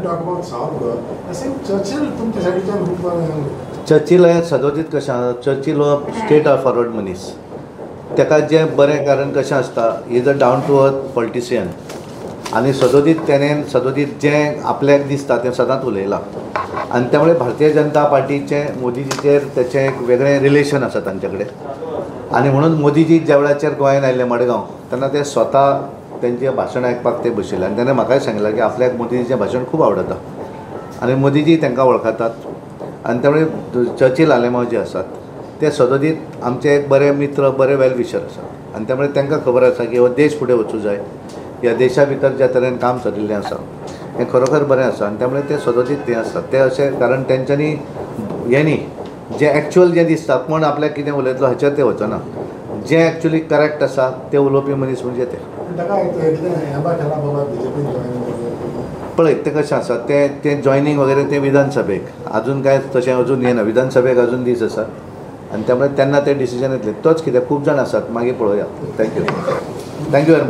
Talk about South Goa. I think Churchill तुमच्या साईडच्यान खूप Churchill हे सदोदीत कशें आसा, चर्चिल हो स्टेट फॉरवर्ड मनीस. ताका जें बरें कारण कशें आसता, is a down to earth politician. आनी सदोदीत जें आपल्याक दिसता तें सदांच उलयलां. आनी त्यामुळे भारतीय जनता पार्टीचें मोदीजीचेर तेचें एक वेगळें रिलेशन आसा तांचे कडेन. आनी म्हणून मोदीजी ज्या वेळाचेर गोंयांत आयिल्ले मडगांव, तेन्ना ते स्वता तेंचें भाशण आयकपाक ते बशिल्ले. आनी तेणें म्हाकाय सांगलें की आपल्याक मोदीजीचें भाशण खूब आवडटा आनी मोदीजी तांकां वळखतात. आनी त्यामुळे चर्चिल आलेमांव जे आसात ते सदोदीत आमचे एक बरे मित्र, बरे वेल विशर आसात. आनी त्यामुळे तांकां खबर आसा की हो देश फुडें वचूं जाय. ह्या देशा भितर ज्या तरेन काम चलिल्लें आसा हें खरोखर बरें आसा. आनी त्यामुळे ते सदोदीत हें आसतात ते अशें, कारण तेंच्यांनी हें न्ही, जें एक्चुअल जें दिसता कोण आपल्याक कितें उलयतलो हाचेर ते वचना. जें एक्चुअली करेक्ट आसा तें उलोवपी मनीस म्हणजे ते. पळय तें कशें आसा, तें जॉयनींग वगैरे तें विधानसभेक अजून काय तशें अजून येना. विधानसभेक अजून दीस आसा आनी त्यामुळे तेन्ना तें डिसिजन येतलें. तोच कित्याक खूब जाण आसात. मागीर पळोवया. Thank you very much.